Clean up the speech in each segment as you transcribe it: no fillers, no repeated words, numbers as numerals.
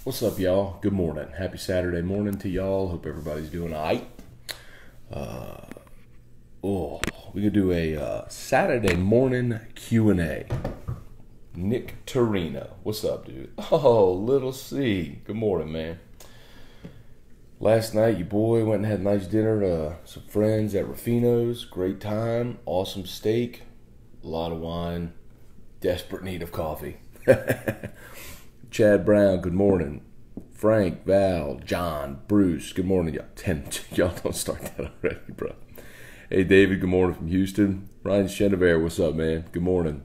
What's up, y'all? Good morning. Happy Saturday morning to y'all. Hope everybody's doing all right. We could do a Saturday morning Q&A. Nick Torino. What's up, dude? Oh, little C. Good morning, man. Last night, your boy went and had a nice dinner to some friends at Rufino's. Great time. Awesome steak. A lot of wine. Desperate need of coffee. Chad Brown, good morning. Frank, Val, John, Bruce, good morning. Y'all don't start that already, bro. Hey, David, good morning from Houston. Ryan Chenevert, what's up, man? Good morning.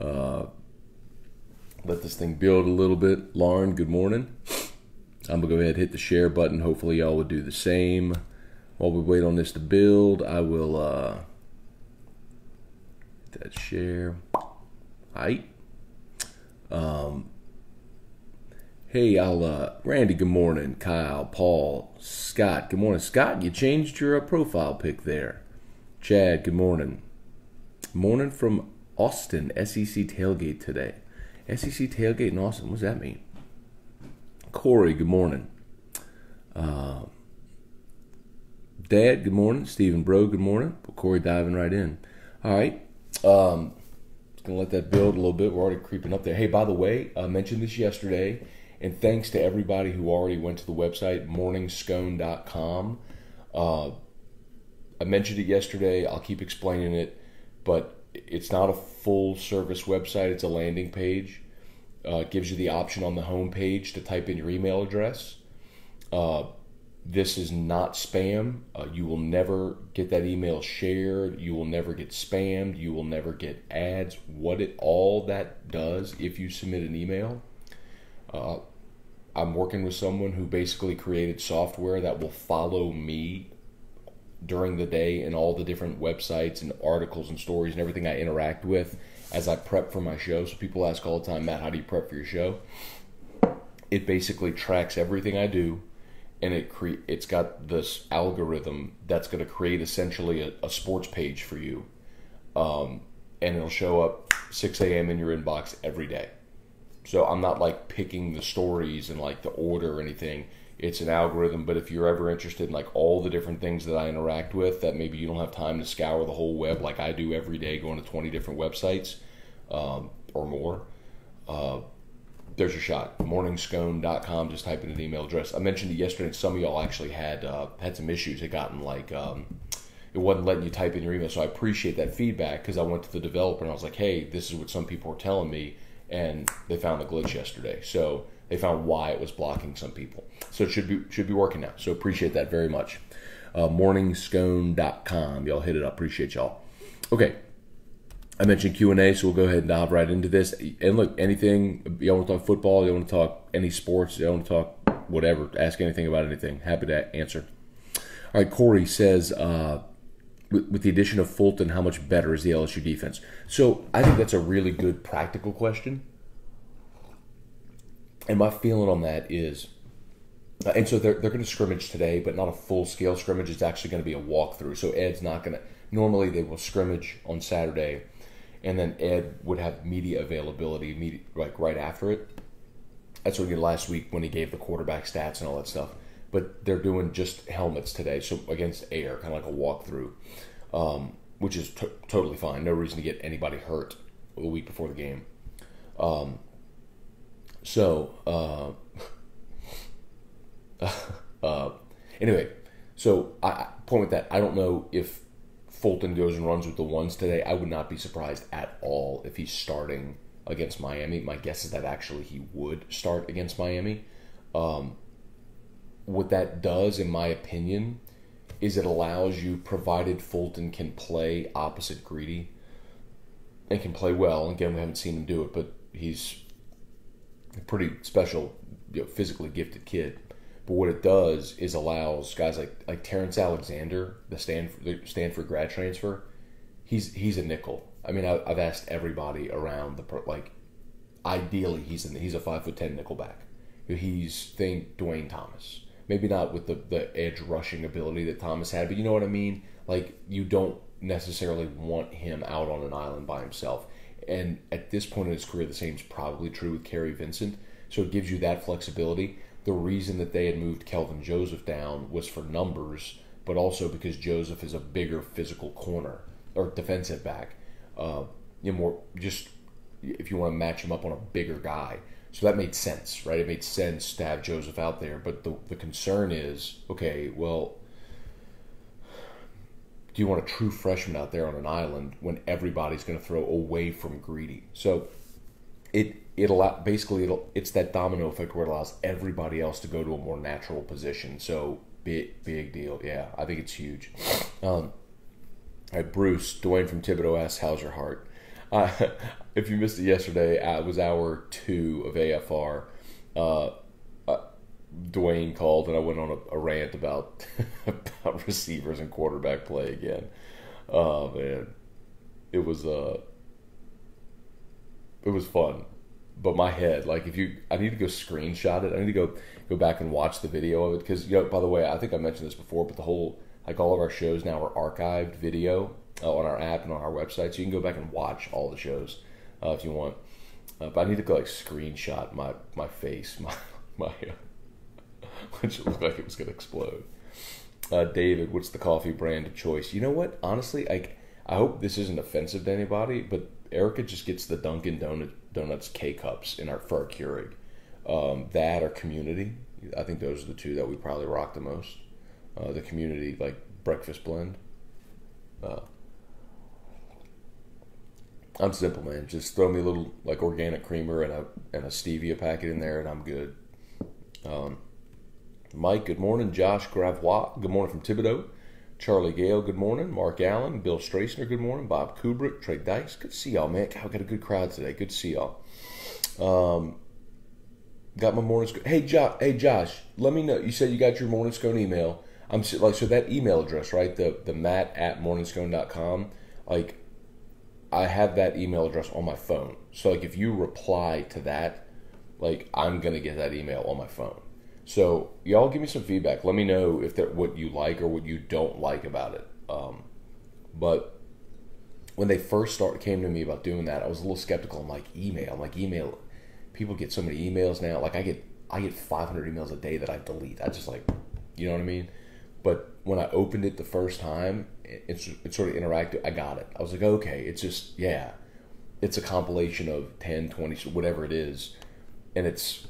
Let this thing build a little bit. Lauren, good morning. I'm going to go ahead and hit the share button. Hopefully, y'all will do the same. While we wait on this to build, I will hit that share. Hi. Hey, Randy, good morning. Kyle, Paul, Scott, good morning. Scott, you changed your profile pic there. Chad, good morning. Morning from Austin, SEC tailgate today. SEC tailgate in Austin, what does that mean? Corey, good morning. Dad, good morning. Stephen Bro, good morning. Corey diving right in. All right. Just going to let that build a little bit. We're already creeping up there. Hey, by the way, I mentioned this yesterday. And thanks to everybody who already went to the website, morningscone.com. I mentioned it yesterday. I'll keep explaining it. But it's not a full-service website. It's a landing page. It gives you the option on the home page to type in your email address. This is not spam. You will never get that email shared. You will never get spammed. You will never get ads. All that does, if you submit an email, I'm working with someone who basically created software that will follow me during the day and all the different websites and articles and stories and everything I interact with as I prep for my show. So people ask all the time, Matt, how do you prep for your show? It basically tracks everything I do, and it's got this algorithm that's going to create essentially a sports page for you, and it'll show up 6 a.m. in your inbox every day. So I'm not like picking the stories and like the order or anything. It's an algorithm, but if you're ever interested in like all the different things that I interact with that maybe you don't have time to scour the whole web like I do every day going to 20 different websites or more, there's your shot. Morningscone.com, just type in an email address. I mentioned it yesterday and some of y'all actually had some issues. It gotten like it wasn't letting you type in your email. So I appreciate that feedback because I went to the developer and I was like, hey, this is what some people were telling me. And they found the glitch yesterday. So they found why it was blocking some people. So it should be working now. So appreciate that very much. Morningscone.com. Y'all hit it up. Appreciate y'all. Okay. I mentioned Q&A, so we'll go ahead and dive right into this. And look, anything, y'all want to talk football, y'all want to talk any sports, y'all want to talk whatever, ask anything about anything. Happy to answer. All right, Corey says, with the addition of Fulton, how much better is the LSU defense? So I think that's a really good practical question. And my feeling on that is, and so they're going to scrimmage today, but not a full-scale scrimmage. It's actually going to be a walkthrough. So Ed's not going to, normally they will scrimmage on Saturday, and then Ed would have media availability like right after it. That's what he did last week when he gave the quarterback stats and all that stuff. But they're doing just helmets today, so against air, kind of like a walkthrough, which is totally fine. No reason to get anybody hurt a week before the game. Anyway, so I point with that. I don't know if Fulton goes and runs with the ones today. I would not be surprised at all if he's starting against Miami. My guess is that actually he would start against Miami. What that does, in my opinion, is it allows you, provided Fulton can play opposite Greedy and can play well. Again, we haven't seen him do it, but he's a pretty special, physically gifted kid. But what it does is allows guys like Terrence Alexander, the Stanford grad transfer. He's a nickel. I mean, I've asked everybody around ideally he's a 5'10" nickelback. Think Dwayne Thomas. Maybe not with the edge rushing ability that Thomas had, but you know what I mean? Like, you don't necessarily want him out on an island by himself. And at this point in his career, the same is probably true with Kerry Vincent. So it gives you that flexibility. The reason that they had moved Kelvin Joseph down was for numbers, but also because Joseph is a bigger physical corner or defensive back. More just if you want to match him up on a bigger guy. So that made sense, right? It made sense to have Joseph out there. But the concern is, okay, well, do you want a true freshman out there on an island when everybody's going to throw away from Greedy? So it's that domino effect where it allows everybody else to go to a more natural position. So big deal. Yeah, I think it's huge. All right, Bruce, Dwayne from Thibodeau asks, how's your heart? If you missed it yesterday, it was hour 2 of AFR. Dwayne called and I went on a rant about receivers and quarterback play again. Oh man, it was fun. But my head, like I need to go screenshot it. I need to go back and watch the video of it because by the way, I think I mentioned this before, but all of our shows now are archived video on our app and on our website, so you can go back and watch all the shows if you want. But I need to go screenshot my face, my which looked like it was going to explode. David, what's the coffee brand of choice? You know what? Honestly, I hope this isn't offensive to anybody, but Erica just gets the Dunkin' Donuts K-Cups for our Keurig. That or Community. I think those are the two that we probably rock the most. The Community, breakfast blend. I'm simple, man. Just throw me a little organic creamer and a stevia packet in there, and I'm good. Mike, good morning. Josh Gravois, good morning from Thibodeau. Charlie Gale, good morning. Mark Allen, Bill Strasner, good morning. Bob Kubrick, Trey Dykes, good to see y'all, man. God, we got a good crowd today. Good to see y'all. Got my morning scone. Hey, Josh, let me know. You said you got your morning scone email. So that email address, right? The matt@morningscone.com. I have that email address on my phone. So if you reply to that, I'm gonna get that email on my phone. So y'all give me some feedback. Let me know what you like or what you don't like about it. But when they first came to me about doing that, I was a little skeptical. I'm like, email. People get so many emails now. I get 500 emails a day that I delete. I just you know what I mean? But when I opened it the first time, it's sort of interactive. I got it. I was like, okay, it's just, yeah. It's a compilation of 10, 20, whatever it is. And it's,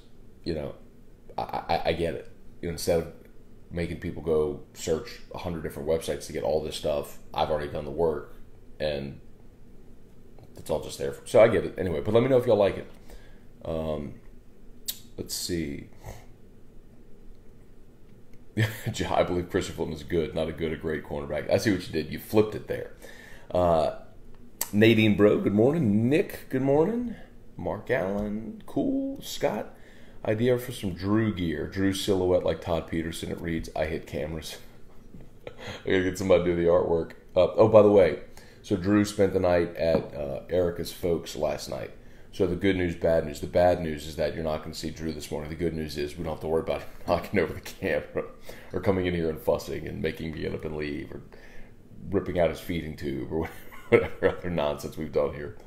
I get it. Instead of making people go search 100 different websites to get all this stuff, I've already done the work. And it's all just there. So I get it. Anyway, but let me know if y'all like it. Let's see. I believe Christopher Fulton is good, not a great cornerback. I see what you did. You flipped it there. Nadine Bro, good morning. Nick, good morning. Mark Allen, cool. Scott, idea for some Drew gear. Drew silhouette like Todd Peterson. It reads, I hit cameras. I gotta get somebody to do the artwork. Oh, by the way, so Drew spent the night at Erica's folks last night. So the good news, bad news. The bad news is that you're not going to see Drew this morning. The good news is we don't have to worry about him knocking over the camera or coming in here and fussing and making me get up and leave or ripping out his feeding tube or whatever other nonsense we've done here.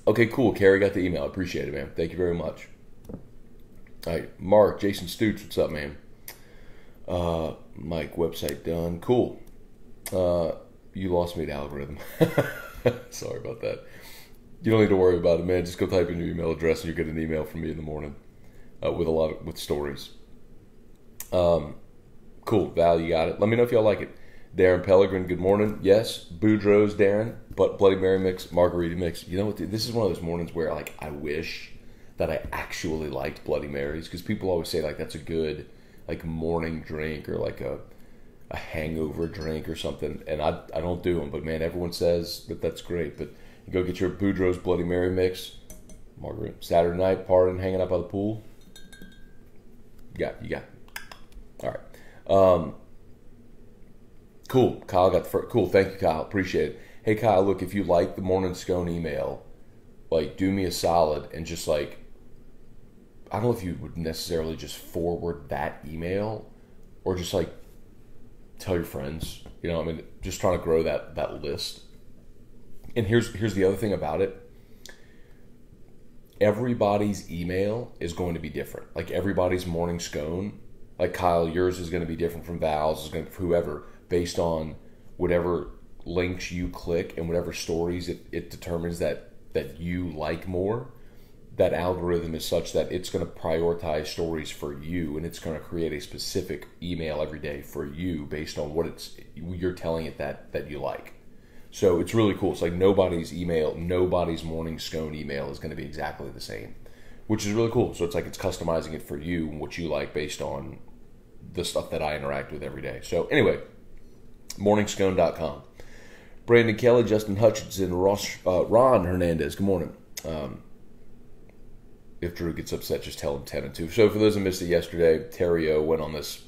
Okay, cool. Carrie got the email. I appreciate it, man. Thank you very much. All right, Mark, Jason Stoots, what's up, man? Mike, website done. Cool. You lost me at algorithm. Sorry about that. You don't need to worry about it, man. Just go type in your email address and you'll get an email from me in the morning with stories. Cool. Val, you got it. Let me know if y'all like it. Darren Pellegrin, good morning. Yes, Boudreaux's Darren, but Bloody Mary mix, margarita mix. You know what? This is one of those mornings where I wish that I actually liked Bloody Marys because people always say that's a good morning drink or a hangover drink or something, and I don't do them, but man, everyone says that's great. But you go get your Boudreaux's Bloody Mary mix, margarita, Saturday night, partying, hanging out by the pool. You got all right. Cool. Kyle got the first. Cool. Thank you, Kyle. Appreciate it. Hey, Kyle, look, if you like the Morning Scone email, do me a solid and just I don't know if you would necessarily just forward that email or just tell your friends, just trying to grow that list. And here's the other thing about it. everybody's email is going to be different. Like everybody's morning scone, like Kyle, yours is going to be different from Val's, is going to whoever, based on whatever links you click and whatever stories it determines that you like more. That algorithm is such that it's going to prioritize stories for you, and it's going to create a specific email every day for you based on what you're telling it that you like. So it's really cool. It's like nobody's morning scone email is going to be exactly the same, which is really cool. So it's like it's customizing it for you and what you like based on the stuff that I interact with every day. So anyway, morningscone.com. Brandon Kelly, Justin Hutchinson, Ron Hernandez. Good morning. If Drew gets upset, just tell him 10 and 2. So for those who missed it yesterday, Terrio went on this.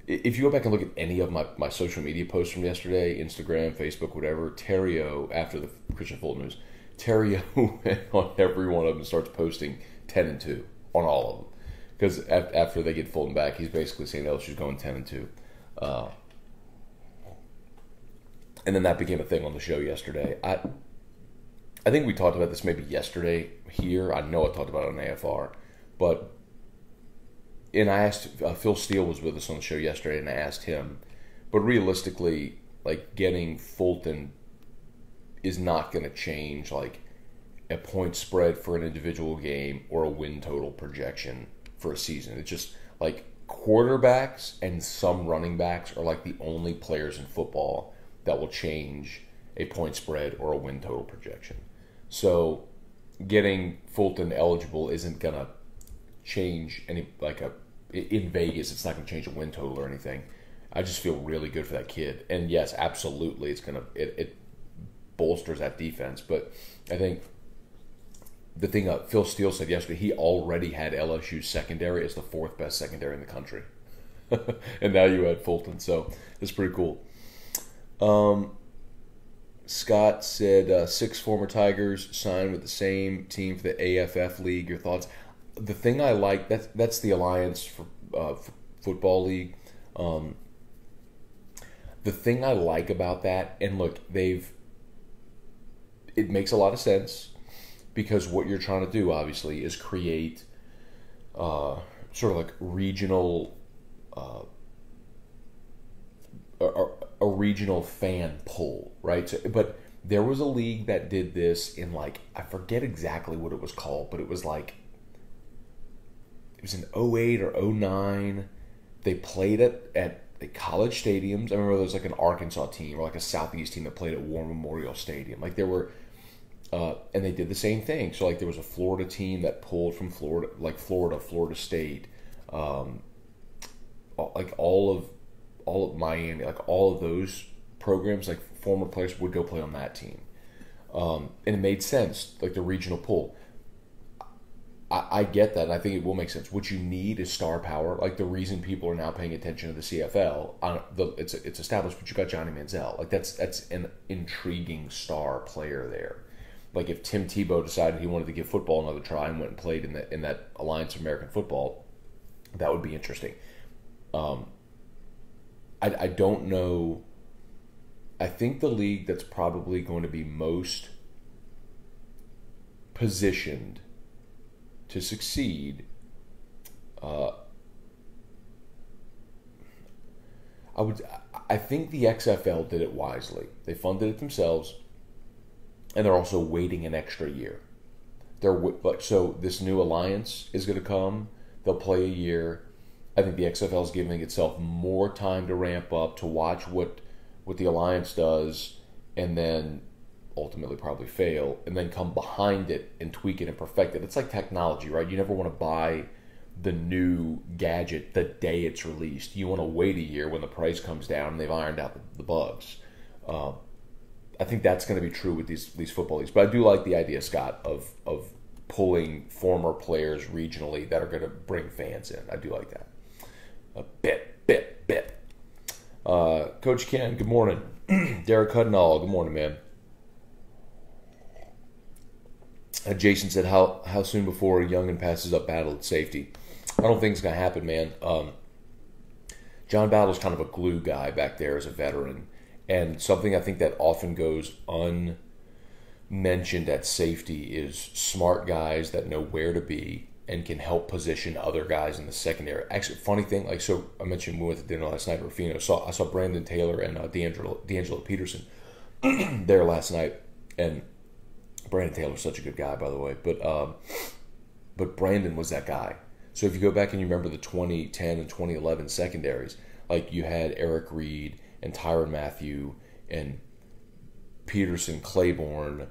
If you go back and look at any of my social media posts from yesterday, Instagram, Facebook, whatever, Terrio, after the Christian Fulton news, Terrio went on every one of them and starts posting 10 and 2 on all of them. Because after they get Fulton back, he's basically saying, oh, she's going 10 and 2. And then that became a thing on the show yesterday. I think we talked about this maybe yesterday here. I know I talked about it on AFR. And I asked, Phil Steele was with us on the show yesterday, and I asked him, but realistically, like, getting Fulton is not going to change, like, a point spread for an individual game or a win total projection for a season. It's just, like, quarterbacks and some running backs are, like, the only players in football that will change a point spread or a win total projection. So getting Fulton eligible isn't going to change any, in Vegas, it's not going to change a win total or anything. I just feel really good for that kid. And yes, absolutely, it bolsters that defense. But I think the thing Phil Steele said yesterday, he already had LSU's secondary as the 4th best secondary in the country. And now you had Fulton. So it's pretty cool. Scott said 6 former Tigers signed with the same team for the AFF League. Your thoughts? The thing I like, that's the Alliance for Football League. The thing I like about that, and look, it makes a lot of sense, because what you're trying to do, obviously, is create sort of like regional, a regional fan pull, right? So, but there was a league that did this in, like, I forget exactly what it was called, but it was like, it was in 08 or 09. They played at college stadiums. I remember there was like an Arkansas team or like a Southeast team that played at War Memorial Stadium. Like there were, and they did the same thing. So like there was a Florida team that pulled from Florida, like Florida State, like all of Miami, like all of those programs, like former players would go play on that team. And it made sense, like the regional pull. I get that, and I think it will make sense. What you need is star power. Like the reason people are now paying attention to the CFL, it's established. But you got Johnny Manziel. Like that's an intriguing star player there. Like if Tim Tebow decided he wanted to give football another try and went and played in that Alliance of American Football, that would be interesting. I don't know. I think the league that's probably going to be most positioned to succeed, I think the XFL did it wisely. They funded it themselves, and they're also waiting an extra year. So this new alliance is going to come. They'll play a year. I think the XFL is giving itself more time to ramp up, to watch what the alliance does, and then ultimately probably fail, and then come behind it and tweak it and perfect it. It's like technology, right? You never want to buy the new gadget the day it's released. You want to wait a year when the price comes down and they've ironed out the bugs. I think that's going to be true with these football leagues. But I do like the idea, Scott, of pulling former players regionally that are going to bring fans in. I do like that. A bit. Coach Ken, good morning. Derek Hudnall, good morning, man. Jason said, how soon before Youngin passes up Battle at safety? I don't think it's going to happen, man. John Battle's kind of a glue guy back there as a veteran. And something I think that often goes mentioned at safety is smart guys that know where to be and can help position other guys in the secondary. Actually, funny thing, like, so I mentioned we went to dinner last night at Rufino. I saw Brandon Taylor and D'Angelo Peterson there last night, and Brandon Taylor's such a good guy, by the way. But Brandon was that guy. So if you go back and you remember the 2010 and 2011 secondaries, like you had Eric Reed and Tyrann Mathieu and Peterson, Claiborne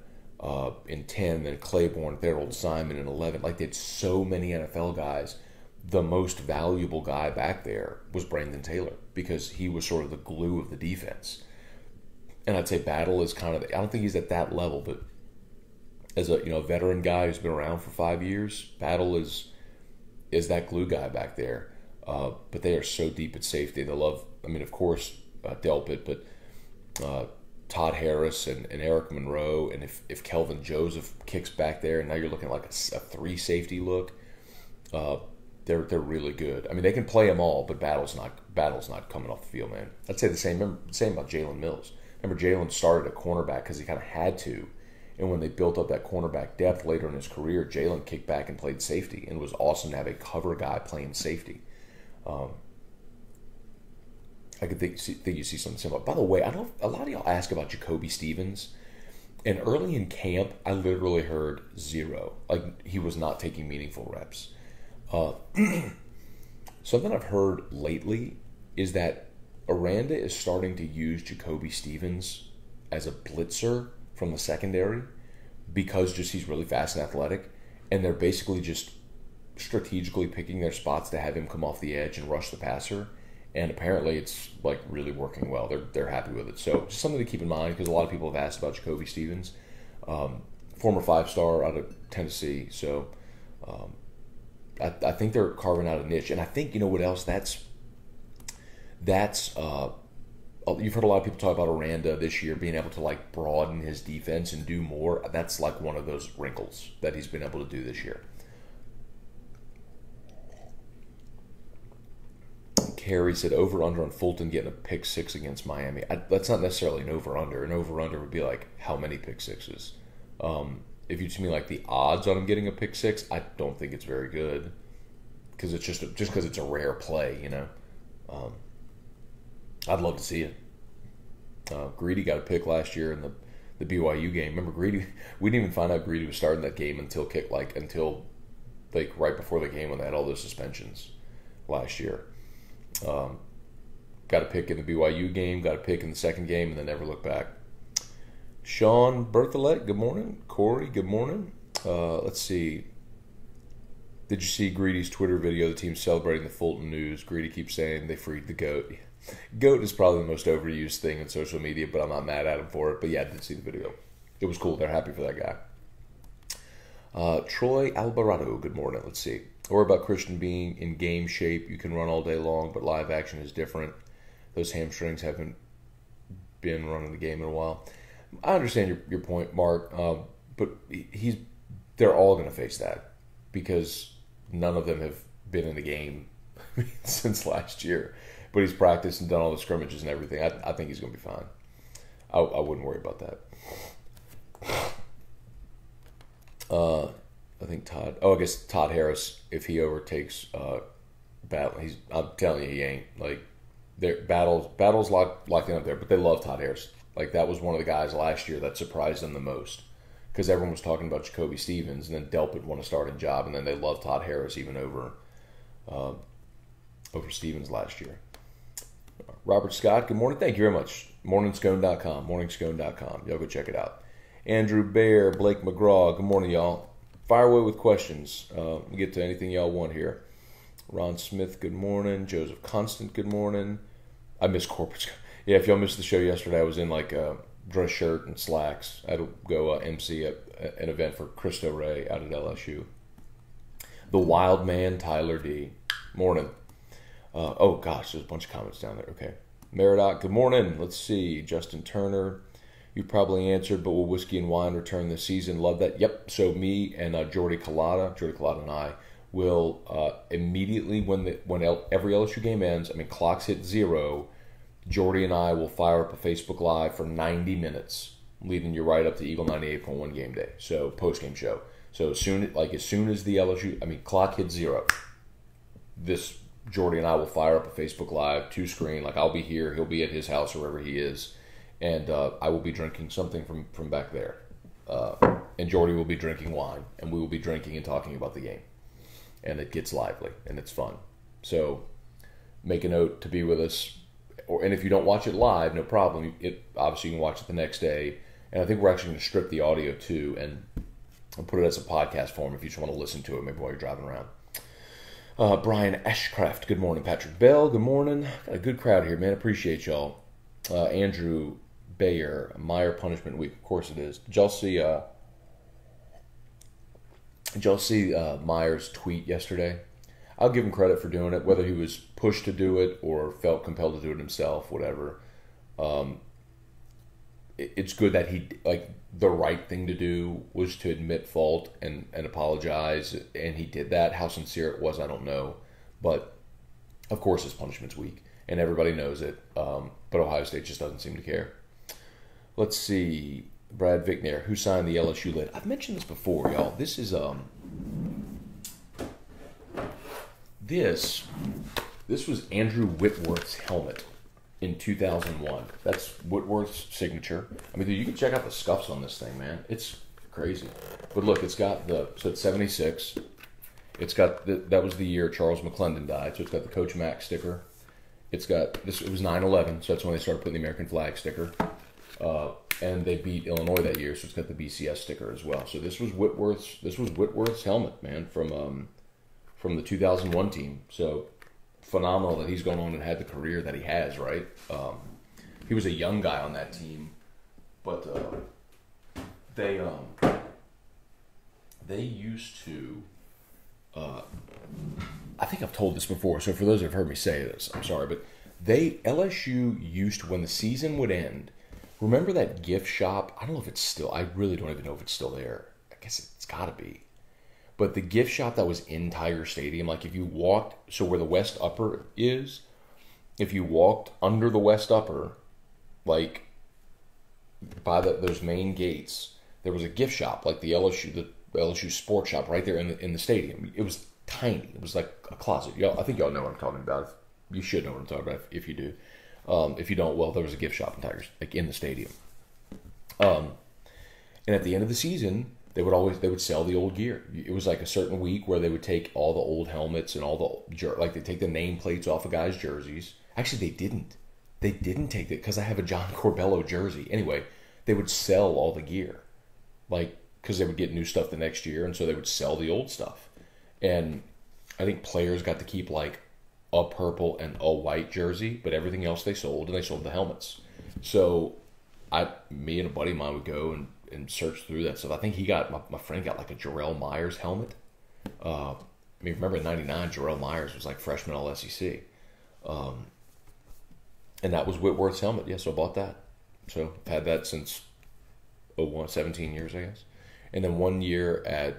in 10, then Claiborne, Thorold, Simon in 11. Like, they had so many NFL guys. The most valuable guy back there was Brandon Taylor because he was sort of the glue of the defense. And I'd say Battle is kind of, I don't think he's at that level, but as a veteran guy who's been around for 5 years, Battle is that glue guy back there. But they are so deep at safety. They love, of course, Delpit, but Todd Harris and Eric Monroe, and if Kelvin Joseph kicks back there, and now you're looking at like a 3 safety look, they're really good. They can play them all, but Battle's not coming off the field, man. I'd say the same about Jalen Mills. Remember, Jalen started at cornerback because he kind of had to, and when they built up that cornerback depth later in his career, Jalen kicked back and played safety, and it was awesome to have a cover guy playing safety. I could think you see something similar. By the way, I know a lot of y'all ask about Jacoby Stevens, and early in camp, I literally heard 0. Like, he was not taking meaningful reps. Something I've heard lately is that Aranda is starting to use Jacoby Stevens as a blitzer from the secondary because just he's really fast and athletic, and they're basically just strategically picking their spots to have him come off the edge and rush the passer. And apparently it's like really working well. They're happy with it. So just something to keep in mind because a lot of people have asked about Jacoby Stevens, former 5-star out of Tennessee. So I think they're carving out a niche. And I think, you know what else? That's you've heard a lot of people talk about Aranda this year being able to like broaden his defense and do more. That's like one of those wrinkles that he's been able to do this year. Harry said over-under on Fulton getting a pick 6 against Miami. That's not necessarily an over-under. An over-under would be like how many pick 6s. If you just mean like the odds on him getting a pick 6, I don't think it's very good because it's just because it's a rare play, I'd love to see it. Greedy got a pick last year in the BYU game. Remember Greedy? We didn't even find out Greedy was starting that game until right before the game when they had all those suspensions last year. Got a pick in the BYU game, got a pick in the second game, and then never looked back. Sean Bertholet, good morning. Corey, good morning. Let's see. Did you see Greedy's Twitter video? The team celebrating the Fulton news. Greedy keeps saying they freed the GOAT. GOAT is probably the most overused thing in social media, but I'm not mad at him for it. But yeah, I did see the video. It was cool. They're happy for that guy. Troy Alvarado, good morning. Let's see. Or about Christian being in game shape. You can run all day long, but live action is different. Those hamstrings haven't been running the game in a while. I understand your point, Mark, but they're all going to face that because none of them have been in the game since last year. But he's practiced and done all the scrimmages and everything. I think he's going to be fine. I wouldn't worry about that. I think I guess Todd Harris, if he overtakes Battle, I'm telling you, he ain't. Like, Battle's locked in up there, but they love Todd Harris. Like, that was one of the guys last year that surprised them the most because everyone was talking about Jacoby Stevens, and then Delpit won a starting job, and then they loved Todd Harris even over Stevens last year. Robert Scott, good morning. Thank you very much. Morningscone.com, morningscone.com. Y'all go check it out. Andrew Bear, Blake McGraw, good morning, y'all. Fire away with questions. We'll get to anything y'all want here. Ron Smith, good morning. Joseph Constant, good morning. I miss corporate. Yeah, if y'all missed the show yesterday, I was in like a dress shirt and slacks. I had to go MC at an event for Cristo Ray out at LSU. The Wild Man, Tyler D. Morning. Oh, gosh, there's a bunch of comments down there. Okay. Merodot, good morning. Let's see. Justin Turner. You probably answered, but will Whiskey and Wine return this season? Love that. Yep. So me and Jordy Collada and I will immediately when every LSU game ends, clocks hit 0, Jordy and I will fire up a Facebook Live for 90 minutes. leading you right up to Eagle 98.1 game day. So post game show. So as soon as the LSU, clock hits 0, this Jordy and I will fire up a Facebook Live, 2-screen. Like I'll be here, he'll be at his house or wherever he is, and I will be drinking something from back there, and Jordy will be drinking wine, and we will be drinking and talking about the game, and it gets lively and it's fun. So make a note to be with us, and if you don't watch it live, no problem. Obviously you can watch it the next day, and I think we're actually going to strip the audio too and put it as a podcast form if you just want to listen to it maybe while you're driving around. Brian Ashcraft, good morning. Patrick Bell, good morning. Got a good crowd here, man. Appreciate y'all. Andrew Bayer, Meyer Punishment Week. Of course it is. Did y'all see Meyer's tweet yesterday? I'll give him credit for doing it, whether he was pushed to do it or felt compelled to do it himself, whatever. It's good that the right thing to do was to admit fault and apologize, and he did that. How sincere it was, I don't know. But, of course, it's punishment's week, and everybody knows it. But Ohio State just doesn't seem to care. Let's see. Brad Vickner, who signed the LSU lid. I've mentioned this before, y'all. This is this was Andrew Whitworth's helmet in 2001. That's Whitworth's signature. Dude, you can check out the scuffs on this thing, man. It's crazy. But look, it's got so it's 76. It's got that was the year Charles McClendon died, so it's got the Coach Mack sticker. It's got this. It was 9/11, so that's when they started putting the American flag sticker. And they beat Illinois that year, so it's got the BCS sticker as well. So this was Whitworth's helmet, man, from the 2001 team. So phenomenal that he's gone on and had the career that he has, right? He was a young guy on that team, but they used to. I think I've told this before, so for those who have heard me say this, I'm sorry, but LSU used to, when the season would end. Remember that gift shop? I don't know if it's still. I really don't even know if it's still there. I guess it's got to be. But the gift shop that was in Tiger Stadium, like if you walked, so where the West Upper is, if you walked under the West Upper, like by those main gates, there was a gift shop, like the LSU sports shop right there in the stadium. It was tiny. It was like a closet. I think y'all know what I'm talking about. You should know what I'm talking about if you do. If you don't, well, there was a gift shop in Tigers, like in the stadium. And at the end of the season, they would sell the old gear. It was like a certain week where they would take all the old helmets and all the they take the nameplates off of guys' jerseys. Actually, they didn't. They didn't take it because I have a John Corbello jersey. Anyway, they would sell all the gear, because they would get new stuff the next year, and so they would sell the old stuff. And I think players got to keep a purple and a white jersey, but everything else they sold, and they sold the helmets. So me and a buddy of mine would go and search through that stuff. I think my friend got a Jarrell Myers helmet. Remember in '99, Jarrell Myers was freshman all SEC. And that was Whitworth's helmet. Yeah, so I bought that. So I've had that since 01, 17 years, I guess. And then 1 year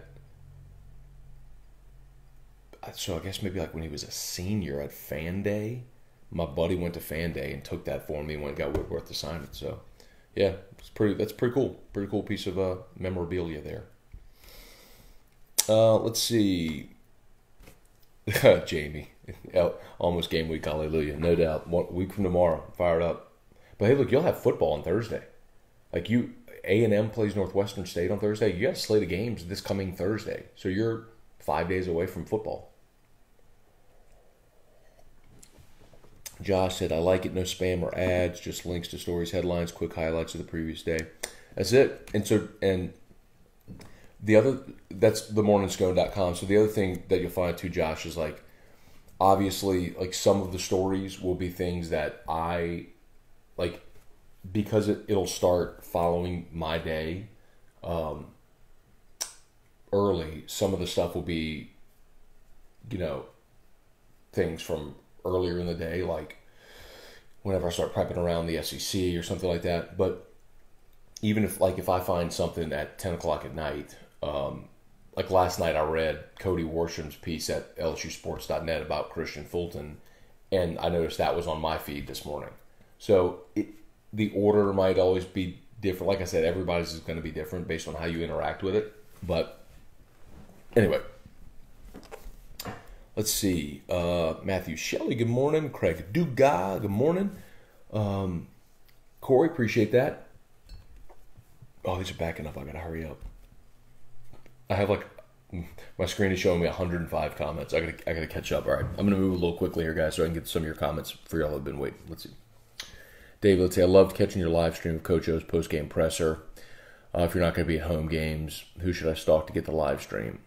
so I guess maybe when he was a senior at Fan Day, my buddy went to Fan Day and took that for me and went and got Whitworth to sign it. So yeah, that's pretty cool. Pretty cool piece of memorabilia there. Let's see. Jamie. Almost game week, hallelujah. No doubt. 1 week from tomorrow. Fired up. But hey, look, you'll have football on Thursday. A&M plays Northwestern State on Thursday. You got a slate of games this coming Thursday. So you're 5 days away from football. Josh said, I like it. No spam or ads, just links to stories, headlines, quick highlights of the previous day. That's it. And the other, that's themorningscone.com. So the other thing that you'll find too, Josh, is obviously, some of the stories will be things that I, because it'll start following my day early, some of the stuff will be, things from earlier in the day, whenever I start prepping around the SEC or something like that. But even if I find something at 10 o'clock at night, last night I read Cody Warsham's piece at lsusports.net about Christian Fulton, and I noticed that was on my feed this morning. So the order might always be different. Like I said, everybody's is going to be different based on how you interact with it. But anyway, let's see. Matthew Shelley, good morning. Craig Dugas, good morning. Corey, appreciate that. Oh, these are backing up. I got to hurry up. I have my screen is showing me 105 comments. I gotta catch up. All right, I'm gonna move a little quickly here, guys, so I can get some of your comments for y'all who've been waiting. Let's see. Dave, let's see. I loved catching your live stream of Coach O's post game presser. If you're not gonna be at home games, who should I stalk to get the live stream?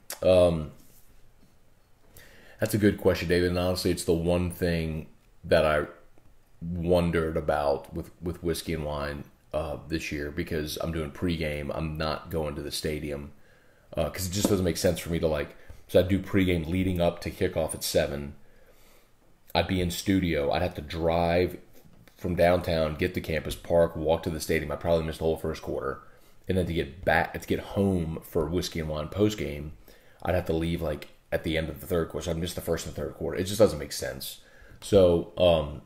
That's a good question, David. And honestly, it's the one thing that I wondered about with Whiskey and Wine this year, because I'm doing pregame. I'm not going to the stadium. Because it just doesn't make sense for me to so I'd do pregame leading up to kickoff at 7. I'd be in studio. I'd have to drive from downtown, get to Campus Park, walk to the stadium. I probably missed the whole first quarter. And then to get home for Whiskey and Wine postgame, I'd have to leave at the end of the third quarter. So I'd miss the first and third quarter. It just doesn't make sense. So,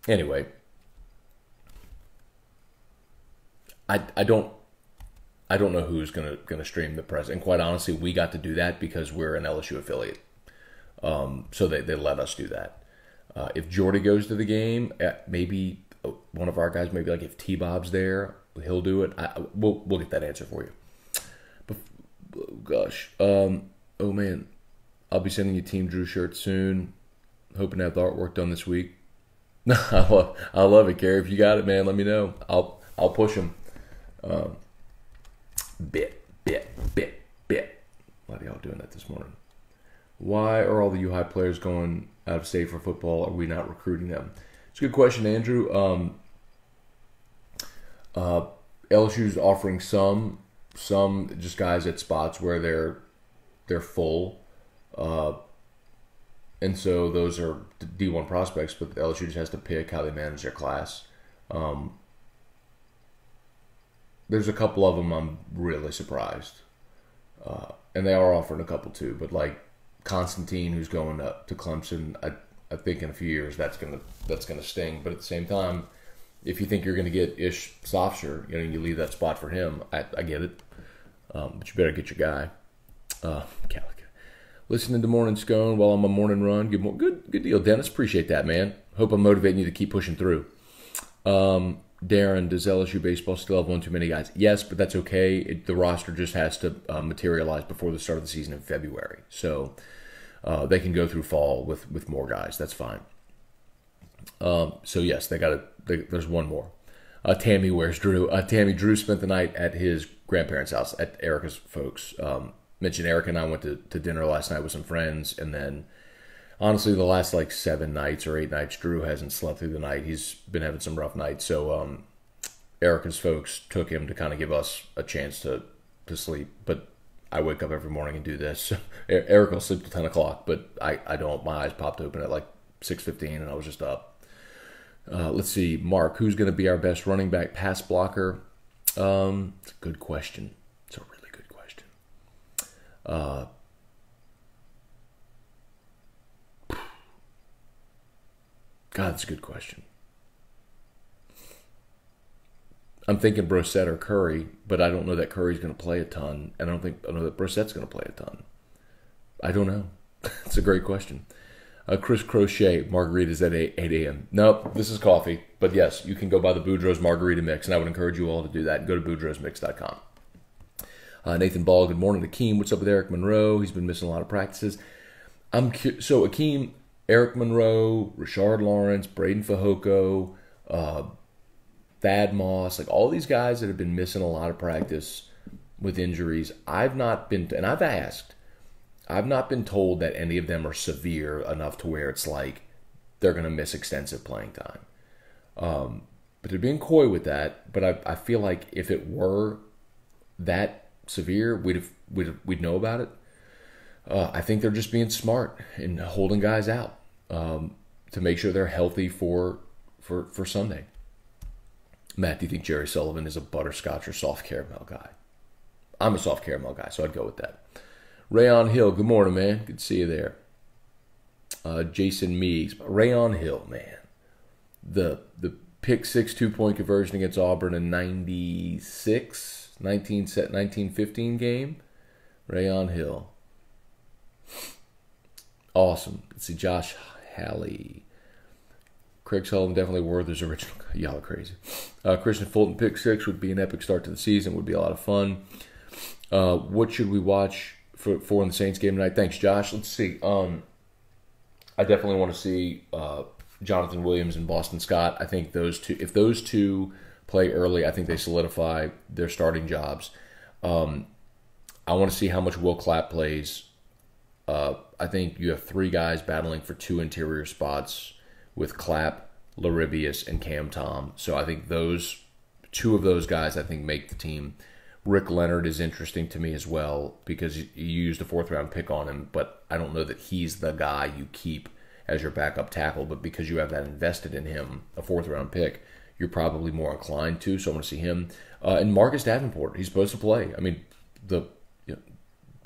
anyway, I don't know who's gonna stream the press, and quite honestly, we got to do that because we're an LSU affiliate. So they let us do that. If Jordy goes to the game, maybe one of our guys, maybe if T-Bob's there, he'll do it. We'll get that answer for you. But gosh, oh man, I'll be sending you Team Drew shirts soon. Hoping to have the artwork done this week. I love it, Gary. If you got it, man, let me know. I'll push them. Bit. A lot of y'all doing that this morning. Why are all the U High players going out of state for football? Are we not recruiting them? It's a good question, Andrew. LSU's offering some just guys at spots where they're full, and so those are D1 prospects. But LSU just has to pick how they manage their class. There's a couple of them I'm really surprised. And they are offering a couple too. But Constantine, who's going up to Clemson, I think in a few years that's gonna sting. But at the same time, if you think you're gonna get Ish Sofsher, you leave that spot for him. I get it. But you better get your guy. Calico. Listening to Morning Scone while I'm on morning run. Good deal, Dennis. Appreciate that, man. Hope I'm motivating you to keep pushing through. Darren, does LSU baseball still have one too many guys? Yes, but that's okay. The roster just has to materialize before the start of the season in February. So they can go through fall with more guys. That's fine. So yes, there's one more. Tammy, where's Drew? Drew spent the night at his grandparents' house, at Erica's folks. Mentioned Erica and I went to dinner last night with some friends, and then honestly, the last 7 nights or 8 nights, Drew hasn't slept through the night. He's been having some rough nights. So Erica's folks took him to kind of give us a chance to sleep. But I wake up every morning and do this. Erica will sleep till 10 o'clock, but I don't. My eyes popped open at 6:15, and I was just up. Let's see. Mark, who's going to be our best running back pass blocker? It's a good question. It's a really good question. God, that's a good question. I'm thinking Brissett or Curry, but I don't know that Curry's going to play a ton, and I know that Brissett's going to play a ton. I don't know. It's a great question. Chris Crochet, margaritas at 8 a.m. Nope, this is coffee. But yes, you can go buy the Boudreaux's Margarita Mix, and I would encourage you all to do that. Go to boudreauxmix.com. Nathan Ball, good morning. Akeem, what's up with Eric Monroe? He's been missing a lot of practices. So Akeem, Eric Monroe, Rashard Lawrence, Braden Fajoko, Thad Moss, all these guys that have been missing a lot of practice with injuries. I've not been told that any of them are severe enough to where it's they're going to miss extensive playing time. But they're being coy with that. But I feel like if it were that severe, we'd know about it. I think they're just being smart and holding guys out to make sure they're healthy for Sunday. Matt, do you think Jerry Sullivan is a butterscotch or soft caramel guy? I'm a soft caramel guy, so I'd go with that. Rayon Hill, good morning, man. Good to see you there. Jason Meeks, Rayon Hill, man. The pick six 2-point conversion against Auburn in 96, 1915 game. Rayon Hill. Awesome. Let's see, Josh Halley. Craig Sullivan, definitely worth his original. Y'all are crazy. Christian Fulton pick six would be an epic start to the season. Would be a lot of fun. What should we watch for in the Saints game tonight? Thanks, Josh. Let's see. I definitely want to see Jonathan Williams and Boston Scott. I think if those two play early, I think they solidify their starting jobs. I want to see how much Will Clapp plays. I think you have three guys battling for two interior spots with Clapp, Laribius, and Cam Tom. So I think two of those guys I think make the team. Rick Leonard is interesting to me as well because you used a fourth-round pick on him, but I don't know that he's the guy you keep as your backup tackle. But because you have that invested in him, a fourth-round pick, you're probably more inclined to. So I want to see him. And Marcus Davenport, he's supposed to play. I mean, the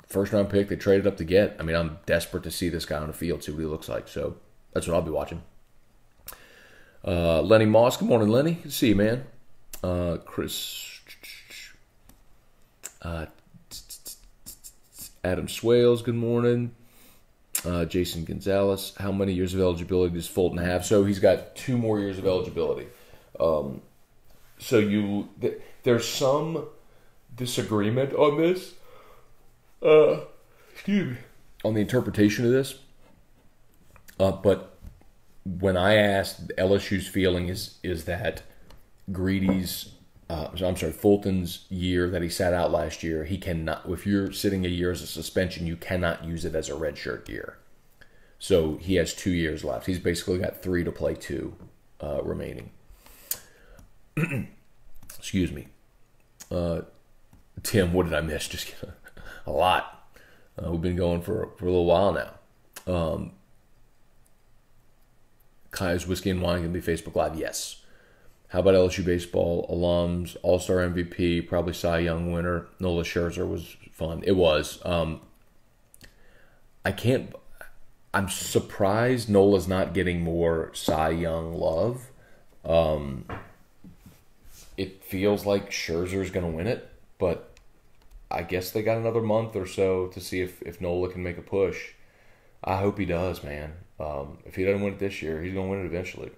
first-round pick they traded up to get. I mean, I'm desperate to see this guy on the field, see what he looks like. So that's what I'll be watching. Lenny Moss, good morning, Lenny. Good to see you, man. Chris, Adam Swales, good morning. Jason Gonzalez, how many years of eligibility does Fulton have? So he's got 2 more years of eligibility. There's some disagreement on this. Excuse me. On the interpretation of this. But when I asked, LSU's feeling is that Fulton's year that he sat out last year, he cannot, if you're sitting a year as a suspension, you cannot use it as a redshirt year. So he has 2 years left. He's basically got 3 to play 2 remaining. Excuse me. Tim, what did I miss? Just kidding. A lot. We've been going for a little while now. Kai's Whiskey and Wine going to be Facebook Live? Yes. How about LSU baseball alums, All-Star MVP, probably Cy Young winner? Nola Scherzer was fun. It was. I'm surprised Nola's not getting more Cy Young love. It feels like Scherzer's going to win it, but I guess they got another month or so to see if Nola can make a push. I hope he does, man. If he doesn't win it this year, he's going to win it eventually.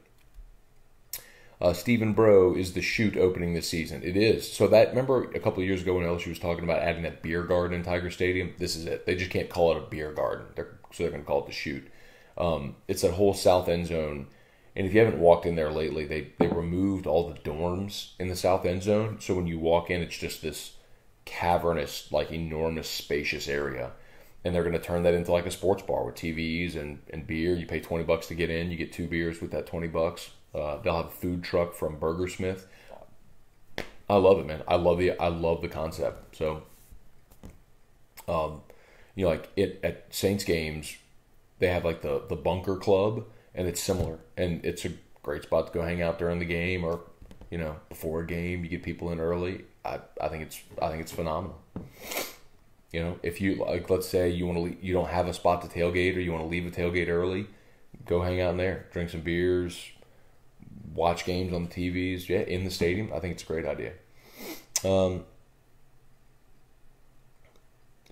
Stephen Bro, is the shoot opening this season? It is. So remember a couple of years ago when LSU was talking about adding that beer garden in Tiger Stadium? This is it. They just can't call it a beer garden. So they're going to call it the shoot. It's that whole south end zone. And if you haven't walked in there lately, they removed all the dorms in the south end zone. So when you walk in, it's just this cavernous, like enormous, spacious area. And they're going to turn that into like a sports bar with TVs and beer. You pay $20 to get in. You get 2 beers with that $20. They'll have a food truck from Burgersmith. I love it, man. I love the concept. So, like at Saints games, they have like the Bunker Club, and it's similar, and it's a great spot to go hang out during the game, or before a game. You get people in early. I think it's phenomenal. If you let's say you don't have a spot to tailgate, or you want to leave a tailgate early, go hang out in there, drink some beers, watch games on the TVs. Yeah, in the stadium. I think it's a great idea.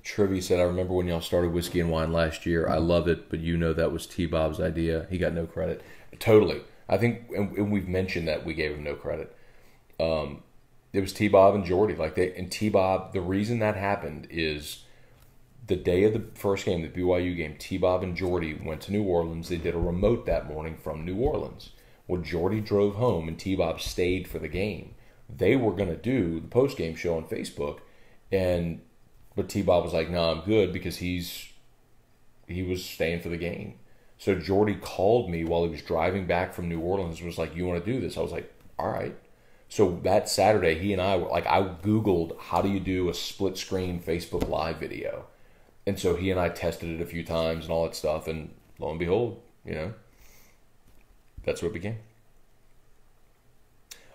Trivy said, I remember when y'all started Whiskey and Wine last year. I love it, but that was T-Bob's idea. He got no credit. Totally. I think, and we've mentioned that we gave him no credit. It was T-Bob and Jordy. And T-Bob, the reason that happened is the day of the first game, the BYU game, T-Bob and Jordy went to New Orleans. They did a remote that morning from New Orleans. Well, Jordy drove home and T-Bob stayed for the game. They were going to do the post-game show on Facebook, but T-Bob was like, "No, I'm good," because he was staying for the game. So Jordy called me while he was driving back from New Orleans and was like, "You want to do this?" I was like, "All right." So that Saturday, he and I were I Googled how do you do a split screen Facebook Live video. And so he and I tested it a few times and all that stuff, and lo and behold, that's what it became.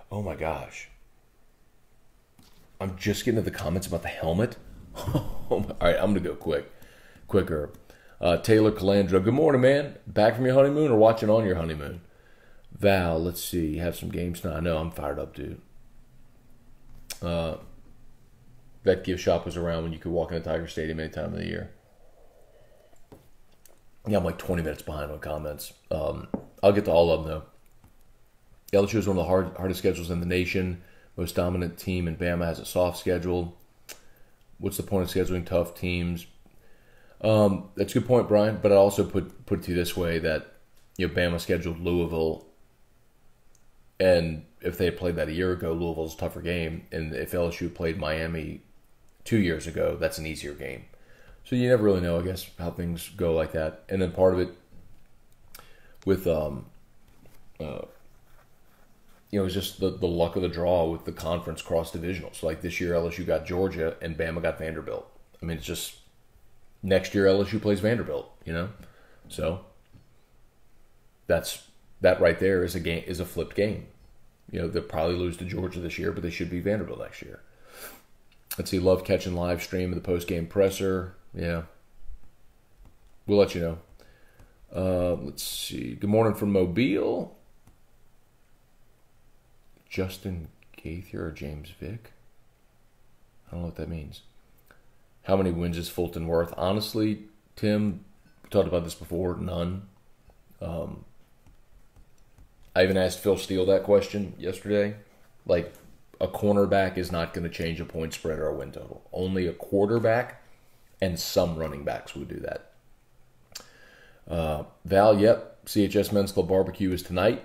Oh my gosh. I'm just getting to the comments about the helmet. All right, I'm going to go quicker. Taylor Calandra, good morning, man. Back from your honeymoon or watching on your honeymoon? Val, let's see. Have some games now. I know I'm fired up, dude. That gift shop was around when you could walk into Tiger Stadium any time of the year. Yeah, I'm like 20 minutes behind on comments. I'll get to all of them, though. LSU is one of the hardest schedules in the nation. Most dominant team in Bama has a soft schedule. What's the point of scheduling tough teams? That's a good point, Brian. But I also put it to you this way, that Bama scheduled Louisville, and if they had played that a year ago, Louisville's a tougher game. And if LSU played Miami 2 years ago, that's an easier game. So you never really know, I guess, how things go like that. And then part of it with it's just the luck of the draw with the conference cross-divisional. So like this year, LSU got Georgia and Bama got Vanderbilt. I mean, it's just next year LSU plays Vanderbilt, So that right there is a flipped game. They'll probably lose to Georgia this year, but they should be Vanderbilt next year. Let's see, love catching live stream of the post-game presser. Yeah. We'll let you know. Let's see. Good morning from Mobile. Justin Gaither or James Vick? I don't know what that means. How many wins is Fulton worth? Honestly, Tim, we talked about this before. None. I even asked Phil Steele that question yesterday. Like, a cornerback is not going to change a point spread or a win total. Only a quarterback and some running backs would do that. Val, yep. CHS Men's Club Barbecue is tonight.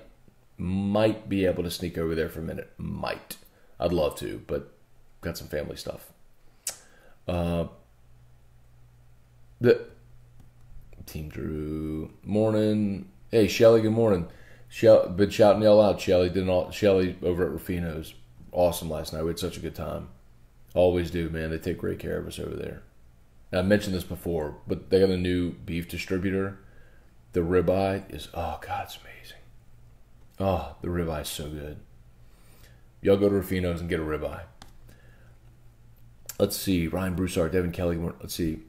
Might be able to sneak over there for a minute. Might. I'd love to, but got some family stuff. The Team Drew. Morning. Hey, Shelly, good morning. Been shouting y'all out, Shelly. Shelly over at Rufino's. Awesome last night. We had such a good time. Always do, man. They take great care of us over there. Now, I mentioned this before, but they got a new beef distributor. The ribeye is, oh, God, it's amazing. Oh, the ribeye is so good. Y'all go to Rufino's and get a ribeye. Let's see. Ryan Broussard, Devin Kelly. Let's see.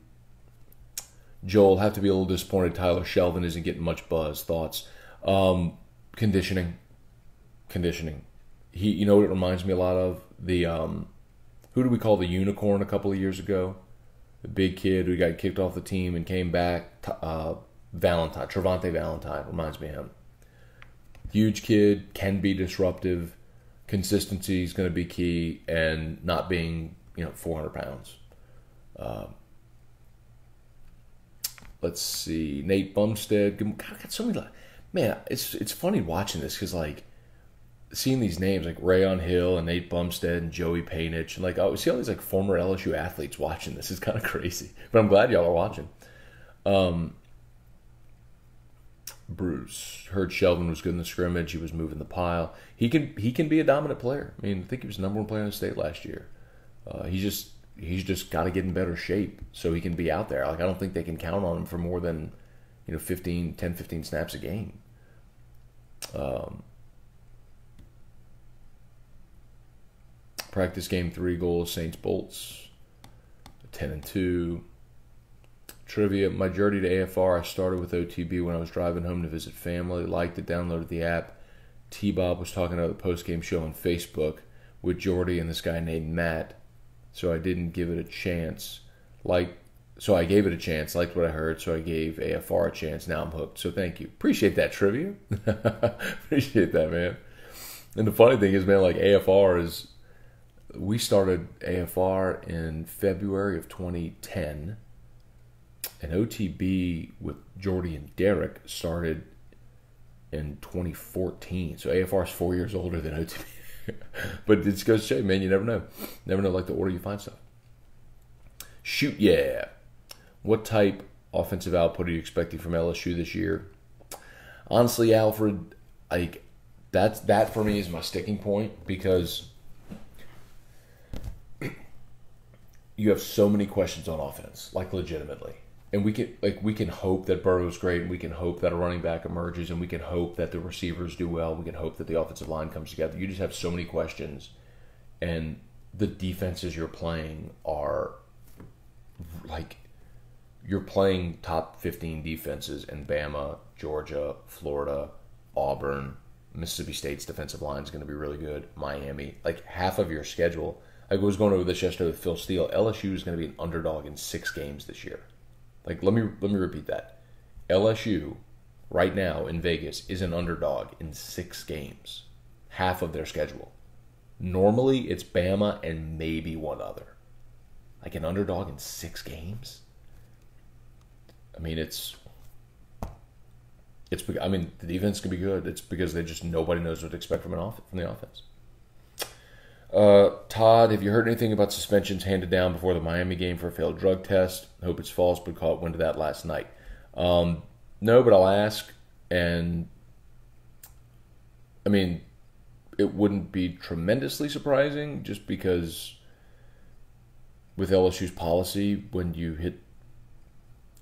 Joel, have to be a little disappointed Tyler Shelvin isn't getting much buzz. Thoughts? Conditioning. He, what it reminds me a lot of? The, who do we call the unicorn a couple of years ago? The big kid who got kicked off the team and came back. Trevante Valentine reminds me of him. Huge kid, can be disruptive. Consistency is going to be key, and not being 400 pounds. Let's see, Nate Bumstead. God, I got so many. Man, it's funny watching this because seeing these names like Rayon Hill and Nate Bumstead and Joey Painich, and I see all these former LSU athletes watching this. It's kind of crazy, but I'm glad y'all are watching. Bruce heard Shelvin was good in the scrimmage. He was moving the pile. He can be a dominant player. I mean, I think he was the number one player in the state last year. He's just got to get in better shape so he can be out there. I don't think they can count on him for more than 10, 15 snaps a game. Practice game 3 goals, Saints Bolts, 10-2. Trivia, my journey to AFR, I started with OTB when I was driving home to visit family. Liked it, downloaded the app. T-Bob was talking about the post-game show on Facebook with Jordy and this guy named Matt, so I didn't give it a chance. So I gave it a chance, liked what I heard, so I gave AFR a chance. Now I'm hooked, so thank you. Appreciate that, Trivia. Appreciate that, man. And the funny thing is, man, AFR is... We started AFR in February of 2010, and OTB with Jordy and Derek started in 2014. So AFR is 4 years older than OTB. But it just goes to show you, man, you never know. Never know the order you find stuff. Shoot, yeah. What type offensive output are you expecting from LSU this year? Honestly, Alfred, that for me is my sticking point, because you have so many questions on offense, legitimately. And we can hope that Burrow's great, and we can hope that a running back emerges, and we can hope that the receivers do well, we can hope that the offensive line comes together. You just have so many questions, and the defenses you're playing are you're playing top 15 defenses in Bama, Georgia, Florida, Auburn, Mississippi State's defensive line is going to be really good. Miami, like half of your schedule. I was going over this yesterday with Phil Steele. LSU is going to be an underdog in 6 games this year. Like let me repeat that. LSU right now in Vegas is an underdog in 6 games, half of their schedule. Normally it's Bama and maybe one other. Like an underdog in 6 games. I mean the defense can be good. It's because nobody knows what to expect from the offense. Todd, have you heard anything about suspensions handed down before the Miami game for a failed drug test? I hope it's false, but caught wind of that last night. No, but I'll ask. And I mean, it wouldn't be tremendously surprising just because with LSU's policy, when you hit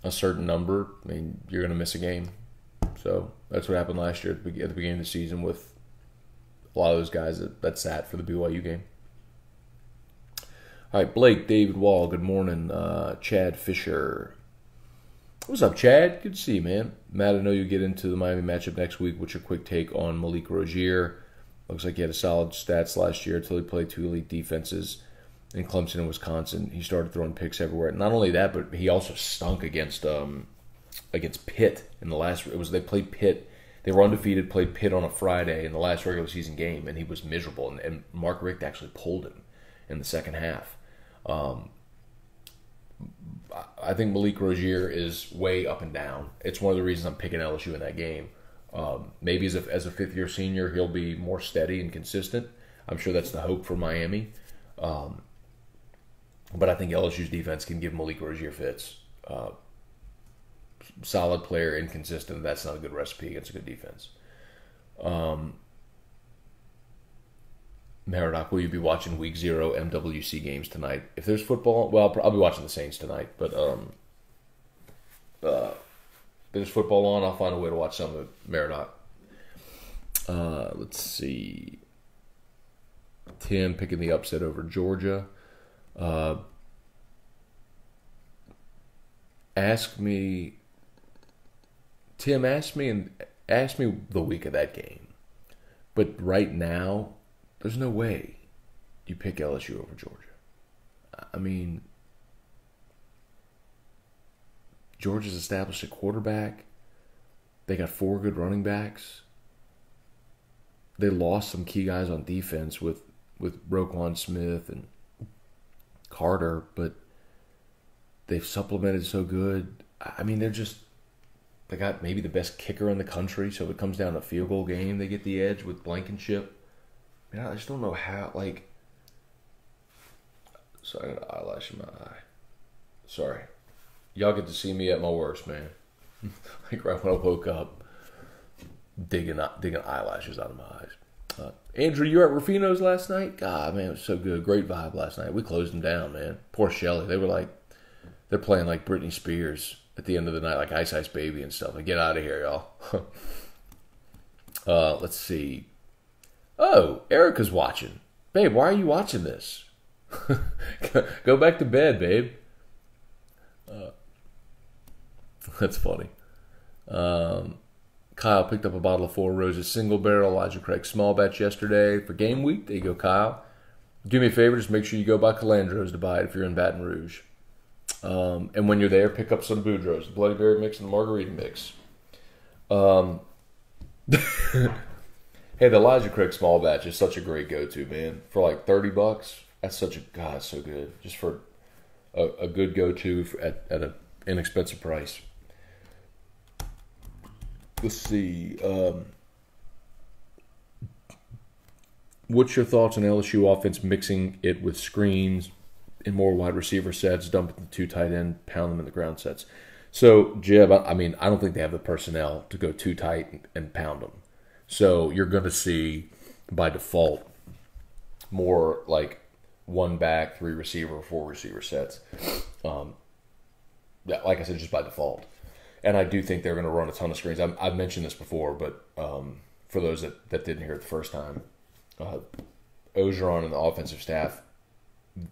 a certain number, I mean, you're going to miss a game. So that's what happened last year at the beginning of the season with a lot of those guys that sat for the BYU game. All right, Blake, David Wall, good morning. Chad Fisher. What's up, Chad? Good to see you, man. Matt, I know you'll get into the Miami matchup next week. What's your quick take on Malik Rozier? Looks like he had a solid stats last year until he played 2 elite defenses in Clemson and Wisconsin. He started throwing picks everywhere. Not only that, but he also stunk against Pitt in the last. They played Pitt. They were undefeated. Played Pitt on a Friday in the last regular season game, and he was miserable. And Mark Richt actually pulled him in the second half. I think Malik Rozier is way up and down. It's one of the reasons I'm picking LSU in that game. Maybe as a fifth-year senior, he'll be more steady and consistent. I'm sure that's the hope for Miami. But I think LSU's defense can give Malik Rozier fits. Solid player, inconsistent. That's not a good recipe against a good defense. Maradoc, will you be watching Week 0 MWC games tonight? If there's football, well, I'll be watching the Saints tonight. But if there's football on, I'll find a way to watch some of it. Maradoc. Let's see. Tim picking the upset over Georgia. Tim asked me the week of that game. But right now, there's no way you pick LSU over Georgia. I mean, Georgia's established a quarterback. They got 4 good running backs. They lost some key guys on defense with Roquan Smith and Carter, but they've supplemented so good. I mean, they got maybe the best kicker in the country, so if it comes down to a field goal game, they get the edge with Blankenship. I mean, I just don't know how, sorry, I got an eyelash in my eye. Sorry. Y'all get to see me at my worst, man. Like right when I woke up, digging eyelashes out of my eyes. Andrew, you were at Rufino's last night? God, man, it was so good. Great vibe last night. We closed them down, man. Poor Shelly. They're playing like Britney Spears at the end of the night, like Ice Ice Baby and stuff. Like, get out of here, y'all. Let's see. Oh, Erica's watching. Babe, why are you watching this? Go back to bed, babe. That's funny. Kyle picked up a bottle of Four Roses single barrel Elijah Craig small batch yesterday for game week. There you go, Kyle. Do me a favor, just make sure you go by Calandro's to buy it if you're in Baton Rouge. And when you're there, pick up some Boudreaux's, the Bloody Berry mix and the Margarita mix. Hey, the Elijah Craig small batch is such a great go-to, man. For like $30, that's it's so good. Just for a good go-to at an inexpensive price. Let's see. What's your thoughts on LSU offense mixing it with screens and more wide receiver sets, dumping the 2 tight end, pound them in the ground sets? So, Jeb, I don't think they have the personnel to go 2 tight and pound them. So you're going to see, by default, more like 1 back, 3 receiver, 4 receiver sets. Like I said, just by default. And I do think they're going to run a ton of screens. I've mentioned this before, but for those that didn't hear it the first time, Ogeron and the offensive staff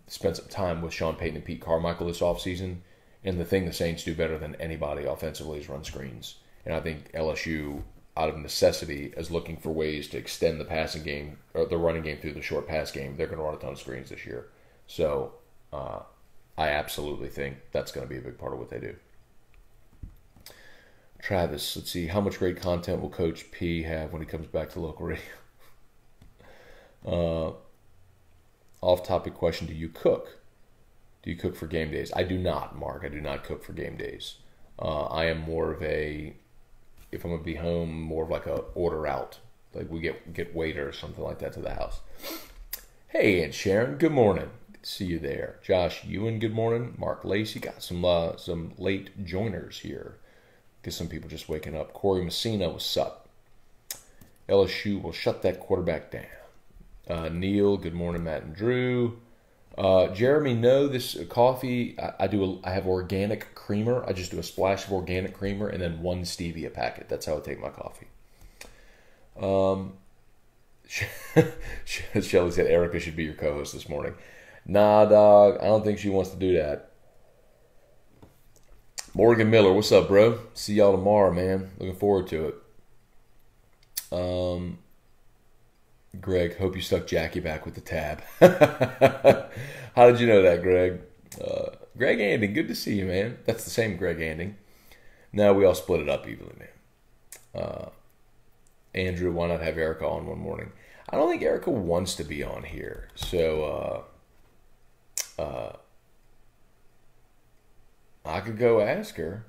spent some time with Sean Payton and Pete Carmichael this offseason. And the thing the Saints do better than anybody offensively is run screens. And I think LSU, out of necessity as looking for ways to extend the passing game or the running game through the short pass game. They're going to run a ton of screens this year. So I absolutely think that's going to be a big part of what they do. Travis, let's see. How much great content will Coach P have when he comes back to local radio? Off-topic question, do you cook? Do you cook for game days? I do not, Mark. I do not cook for game days. I am more of a, if I'm going to be home, more of like a order out. Like we get waiter or something like that to the house. Hey, Aunt Sharon, good morning. Good to see you there. Josh Ewan, good morning. Mark Lacey, got some late joiners here. Get some people just waking up. Corey Messina, what's up? LSU will shut that quarterback down. Neil, good morning, Matt and Drew. Jeremy, no, this coffee, I have organic creamer. I just do a splash of organic creamer and then one stevia packet. That's how I take my coffee. Shelly said Erica should be your co-host this morning. Nah, dog, I don't think she wants to do that. Morgan Miller, what's up, bro? See y'all tomorrow, man. Looking forward to it. Greg, hope you stuck Jackie back with the tab. How did you know that, Greg? Greg Anding, good to see you, man. That's the same Greg Anding. No, we all split it up evenly, man. Andrew, why not have Erica on one morning? I don't think Erica wants to be on here, so I could go ask her.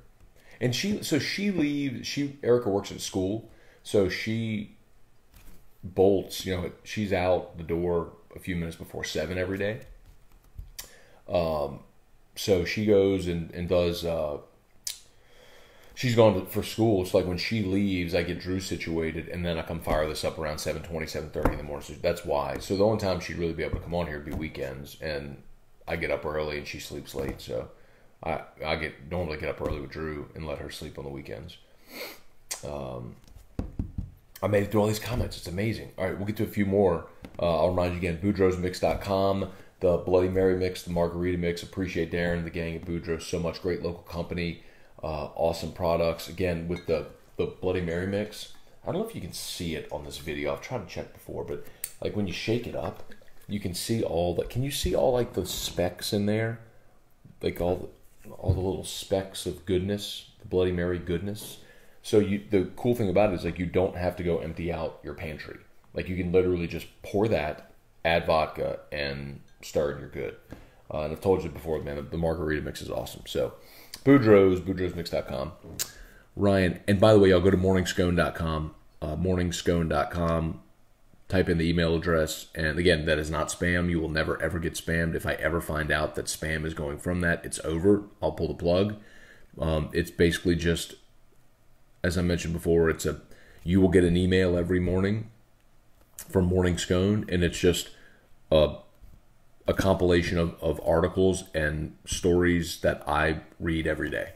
And she leaves. Erica works at school, so she bolts. She's out the door a few minutes before 7 every day. So she goes and does. She's gone for school. So like when she leaves, I get Drew situated, and then I come fire this up around 7:20, 7:30 in the morning. So that's why. So the only time she'd really be able to come on here would be weekends, and I get up early and she sleeps late. So I normally get up early with Drew and let her sleep on the weekends. I made it through all these comments. It's amazing. All right, we'll get to a few more. I'll remind you again, BoudreauxMix.com, the Bloody Mary mix, the Margarita mix. Appreciate Darren and the gang at Boudreaux so much. Great local company. Awesome products. Again, with the Bloody Mary mix, I don't know if you can see it on this video. I've tried to check before, but like when you shake it up, you can see all the. Can you see all like the specks in there? Like all the little specks of goodness, the Bloody Mary goodness. So the cool thing about it is like you don't have to go empty out your pantry. Like you can literally just pour that, add vodka, and stir, and you're good. And I've told you before, man, the margarita mix is awesome. So BoudreauxMix.com. Ryan, and by the way, y'all go to morningscone.com, morningscone.com, type in the email address, and again, that is not spam. You will never, ever get spammed. If I ever find out that spam is going from that, it's over. I'll pull the plug. It's basically just, as I mentioned before, you will get an email every morning from Morning Scone, and it's just a compilation of articles and stories that I read every day.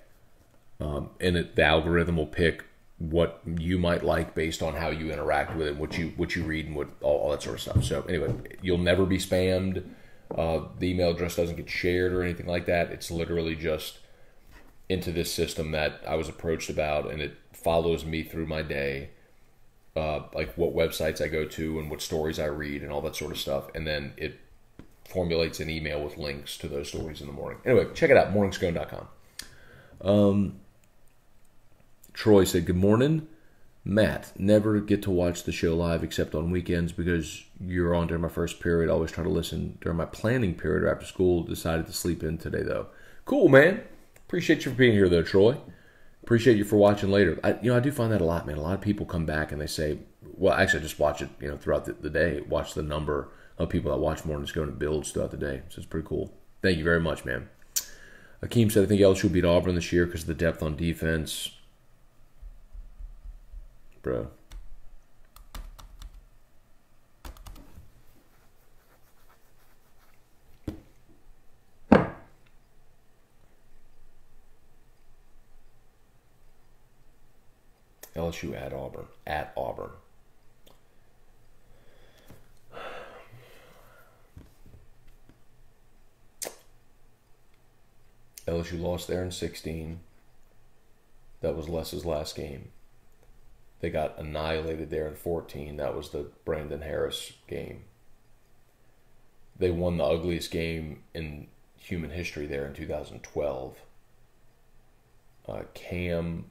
And the algorithm will pick what you might like based on how you interact with it, what you read, and all that sort of stuff. So anyway, you'll never be spammed. The email address doesn't get shared or anything like that. It's literally just into this system that I was approached about, and it follows me through my day, like what websites I go to and what stories I read and all that sort of stuff. And then it formulates an email with links to those stories in the morning. Anyway, check it out, morningscone.com. Troy said, good morning. Matt, never get to watch the show live except on weekends because you're on during my first period. I always try to listen during my planning period or after school. Decided to sleep in today, though. Cool, man. Appreciate you for being here, though, Troy. Appreciate you for watching later. I do find that a lot, man. A lot of people come back and they say, well, actually, I just watch it, throughout the day. Watch the number of people that watch Morning Scone and builds throughout the day. So it's pretty cool. Thank you very much, man. Akeem said, I think LSU will beat Auburn this year because of the depth on defense. Bro. LSU at Auburn. At Auburn. LSU lost there in 16. That was Les's last game. They got annihilated there in 14. That was the Brandon Harris game. They won the ugliest game in human history there in 2012. Cam,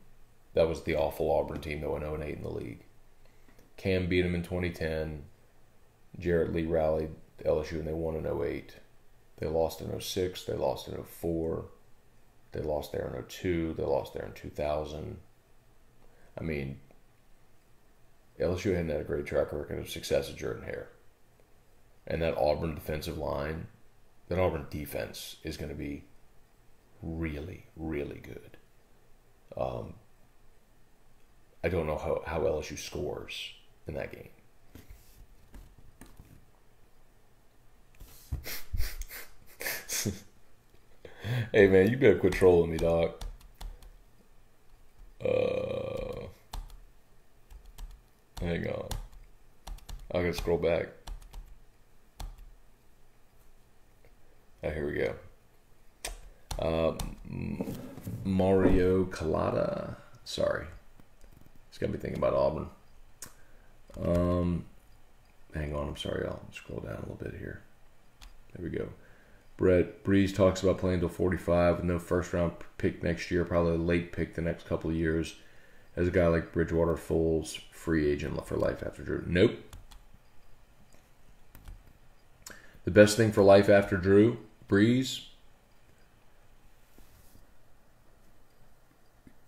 that was the awful Auburn team that went 0-8 in the league. Cam beat them in 2010. Jarrett Lee rallied LSU and they won in 08. They lost in 06. They lost in 04. They lost there in 02. They lost there in 2000. I mean, LSU hadn't had a great track record of success at Jordan Hare. And that Auburn defensive line, that Auburn defense is going to be really, really good. I don't know how LSU scores in that game. Hey, man, you better quit trolling me, dog. Hang on. I gotta scroll back. Oh, here we go. Mario Colada. Sorry. It's got me thinking about Auburn. Hang on. I'm sorry. I'll scroll down a little bit here. There we go. Brett Breeze talks about playing till 45 with no first-round pick next year, probably a late pick the next couple of years. As a guy like Bridgewater, Foles, free agent for life after Drew. Nope. The best thing for life after Drew, Breeze,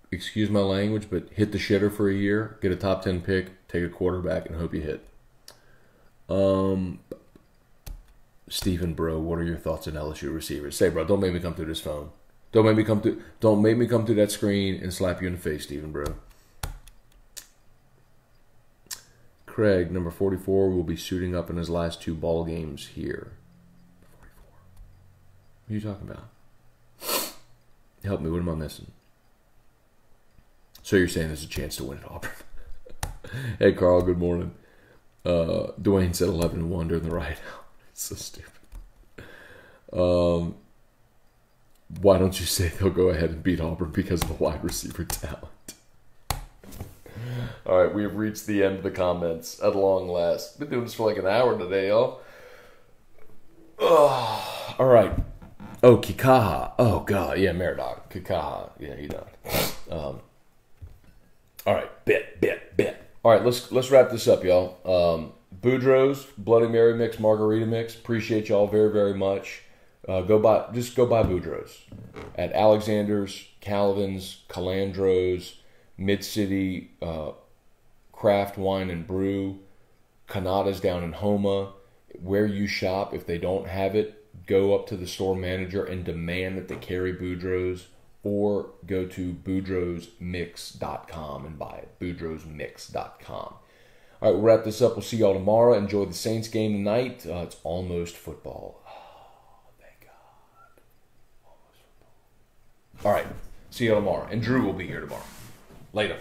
excuse my language, but hit the shitter for a year, get a top 10 pick, take a quarterback, and hope you hit. Stephen, bro, what are your thoughts on LSU receivers? Say, bro, don't make me come through this phone. Don't make me come through that screen and slap you in the face, Stephen, bro. Craig, number 44, will be suiting up in his last 2 ball games here. 44. What are you talking about? Help me, what am I missing? So you're saying there's a chance to win at Auburn? Hey, Carl, good morning. Dwayne said 11-1 during the ride out. So stupid. Why don't you say they'll go ahead and beat Auburn because of the wide receiver talent? All right, we have reached the end of the comments at long last. Been doing this for like an hour today, y'all. Oh, all right. Oh, Kikaha. Oh, God. Yeah, Meridoc. Kikaha. Yeah, he died. All right, bet. All right, let's wrap this up, y'all. Boudreaux's Bloody Mary mix, margarita mix. Appreciate y'all very, very much. Go buy Boudreaux's at Alexander's, Calvin's, Calandro's, Mid-City Craft Wine and Brew, Canada's down in Homa. Where you shop, if they don't have it, go up to the store manager and demand that they carry Boudreaux's, or go to boudreauxmix.com and buy it. boudreauxmix.com. All right, we'll wrap this up. We'll see y'all tomorrow. Enjoy the Saints game tonight. It's almost football. Oh, thank God. Almost football. All right, see y'all tomorrow. And Drew will be here tomorrow. Later.